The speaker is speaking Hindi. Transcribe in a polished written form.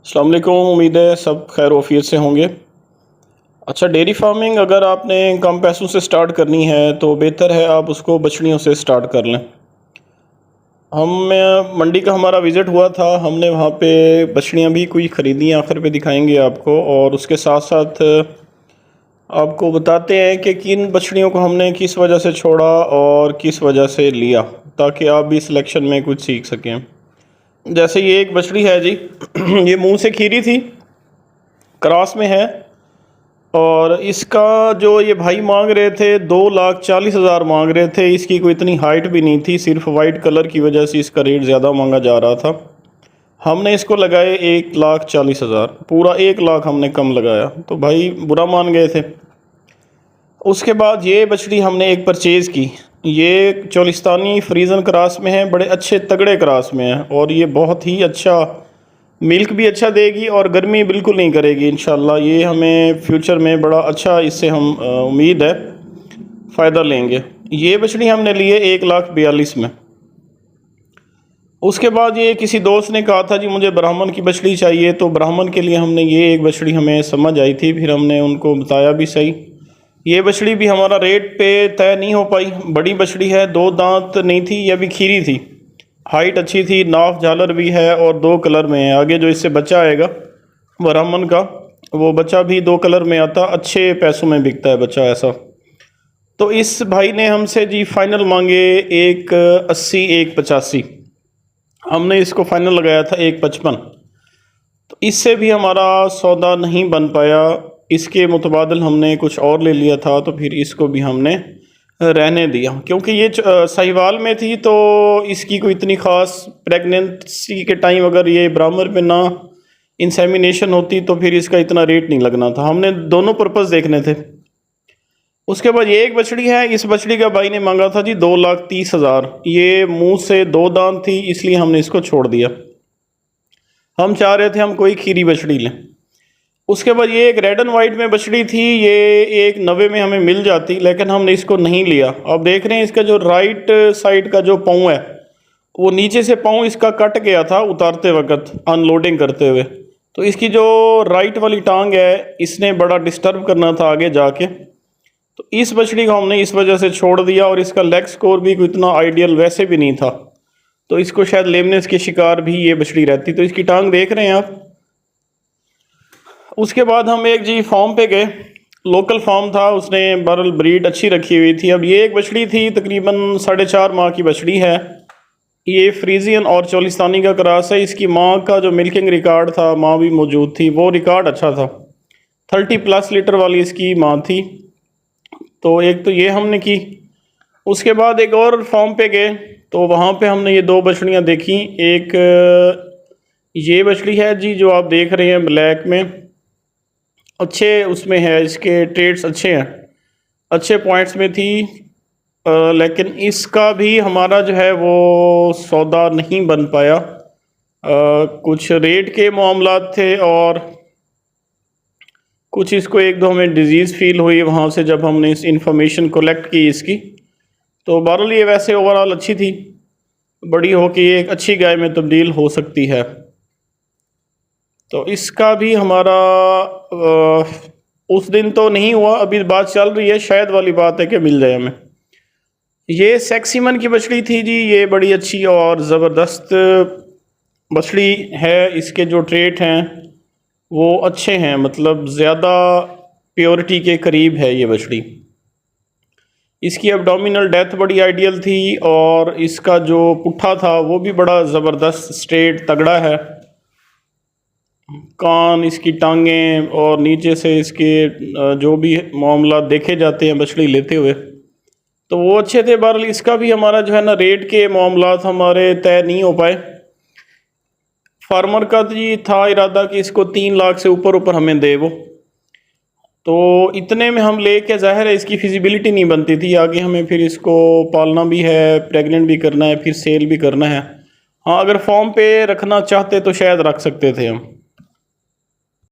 अस्सलाम वालेकुम। उम्मीद है सब खैर वफ़ियत से होंगे। अच्छा, डेयरी फार्मिंग अगर आपने कम पैसों से स्टार्ट करनी है तो बेहतर है आप उसको बछड़ियों से स्टार्ट कर लें। हम मंडी का हमारा विज़िट हुआ था, हमने वहाँ पे बछड़ियाँ भी कोई ख़रीदी, आखिर पे दिखाएंगे आपको, और उसके साथ साथ आपको बताते हैं कि किन बछड़ियों को हमने किस वजह से छोड़ा और किस वजह से लिया, ताकि आप भी सिलेक्शन में कुछ सीख सकें। जैसे ये एक बछड़ी है जी ये मुंह से खीरी थी, क्रॉस में है, और इसका जो ये भाई मांग रहे थे 2,40,000 मांग रहे थे। इसकी कोई इतनी हाइट भी नहीं थी, सिर्फ वाइट कलर की वजह से इसका रेट ज़्यादा मांगा जा रहा था। हमने इसको लगाए 1,40,000, पूरा 1 लाख हमने कम लगाया, तो भाई बुरा मान गए थे। उसके बाद ये बछड़ी हमने एक परचेज़ की, ये चोलिस्तानी फ्रीजन क्रॉस में है, बड़े अच्छे तगड़े क्रॉस में है, और ये बहुत ही अच्छा मिल्क भी अच्छा देगी और गर्मी बिल्कुल नहीं करेगी इंशाल्लाह। ये हमें फ्यूचर में बड़ा अच्छा, इससे हम उम्मीद है फ़ायदा लेंगे। ये बछड़ी हमने लिए 1,42,000 में। उसके बाद ये किसी दोस्त ने कहा था जी मुझे ब्राह्मण की बछड़ी चाहिए, तो ब्राह्मण के लिए हमने ये एक बछड़ी हमें समझ आई थी, फिर हमने उनको बताया भी सही। ये बछड़ी भी हमारा रेट पे तय नहीं हो पाई, बड़ी बछड़ी है, 2 दांत नहीं थी, यह भी खीरी थी, हाइट अच्छी थी, नाफ झालर भी है और 2 कलर में है। आगे जो इससे बच्चा आएगा ब्राह्मण का, वो बच्चा भी 2 कलर में आता, अच्छे पैसों में बिकता है बच्चा ऐसा। तो इस भाई ने हमसे जी फाइनल मांगे 1,80, 1,85। हमने इसको फाइनल लगाया था 1,55। तो इससे भी हमारा सौदा नहीं बन पाया, इसके मुतबादल हमने कुछ और ले लिया था, तो फिर इसको भी हमने रहने दिया, क्योंकि ये साहिवाल में थी, तो इसकी कोई इतनी ख़ास प्रेगनेंसी के टाइम अगर ये ब्राह्मण में ना इंसेमिनेशन होती तो फिर इसका इतना रेट नहीं लगना था। हमने दोनों पर्पज़ देखने थे। उसके बाद ये एक बछड़ी है, इस बछड़ी का भाई ने मांगा था जी 2,30,000। ये मुंह से 2 दांत थी, इसलिए हमने इसको छोड़ दिया। हम चाह रहे थे हम कोई खीरी बछड़ी लें। उसके बाद ये एक रेड एंड वाइट में बछड़ी थी, ये 1,90 में हमें मिल जाती, लेकिन हमने इसको नहीं लिया। अब देख रहे हैं इसका जो राइट साइड का जो पाँव है, वो नीचे से पाँव इसका कट गया था उतारते वक्त, अनलोडिंग करते हुए। तो इसकी जो राइट वाली टांग है, इसने बड़ा डिस्टर्ब करना था आगे जाके, तो इस बछड़ी को हमने इस वजह से छोड़ दिया। और इसका लेग स्कोर भी कोई इतना आइडियल वैसे भी नहीं था, तो इसको शायद लेमनेस के शिकार भी ये बछड़ी रहती। तो इसकी टांग देख रहे हैं आप। उसके बाद हम एक जी फार्म पे गए, लोकल फार्म था, उसने बरल ब्रीड अच्छी रखी हुई थी। अब ये एक बछड़ी थी, तकरीबन 4.5 माह की बछड़ी है। ये फ्रीजियन और चोलिस्तानी का क्रॉस है। इसकी माँ का जो मिल्किंग रिकॉर्ड था, माँ भी मौजूद थी, वो रिकॉर्ड अच्छा था, 30+ लीटर वाली इसकी माँ थी। तो एक तो ये हमने की। उसके बाद एक और फार्म पे गए, तो वहाँ पे हमने ये 2 बछड़ियाँ देखी। एक ये बछड़ी है जी जो आप देख रहे हैं ब्लैक में, अच्छे उसमें है, इसके ट्रेड्स अच्छे हैं, अच्छे पॉइंट्स में थी, लेकिन इसका भी हमारा जो है वो सौदा नहीं बन पाया। कुछ रेट के मामलात थे, और कुछ इसको 1-2 हमें डिज़ीज़ फील हुई वहाँ से जब हमने इस इंफॉर्मेशन कलेक्ट की इसकी। तो बहरहाल ये वैसे ओवरऑल अच्छी थी, बड़ी हो के ये एक अच्छी गाय में तब्दील हो सकती है। तो इसका भी हमारा उस दिन तो नहीं हुआ, अभी बात चल रही है, शायद वाली बात है कि मिल जाए हमें। ये सेक्सीमन की बछड़ी थी जी, ये बड़ी अच्छी और ज़बरदस्त बछड़ी है। इसके जो ट्रेट हैं वो अच्छे हैं, मतलब ज़्यादा प्योरिटी के करीब है ये बछड़ी। इसकी एब्डोमिनल डेप्थ बड़ी आइडियल थी, और इसका जो पुट्ठा था वो भी बड़ा ज़बरदस्त स्ट्रेट तगड़ा है। कान, इसकी टांगें और नीचे से इसके जो भी मामला देखे जाते हैं बछड़ी लेते हुए, तो वो अच्छे थे। बहरहाल इसका भी हमारा जो है ना रेट के मामलात हमारे तय नहीं हो पाए। फार्मर का जी था इरादा कि इसको 3 लाख से ऊपर हमें दे वो, तो इतने में हम लेके ज़ाहिर है इसकी फिजिबिलिटी नहीं बनती थी। आगे हमें फिर इसको पालना भी है, प्रेग्नेंट भी करना है, फिर सेल भी करना है। हाँ, अगर फॉर्म पे रखना चाहते तो शायद रख सकते थे हम।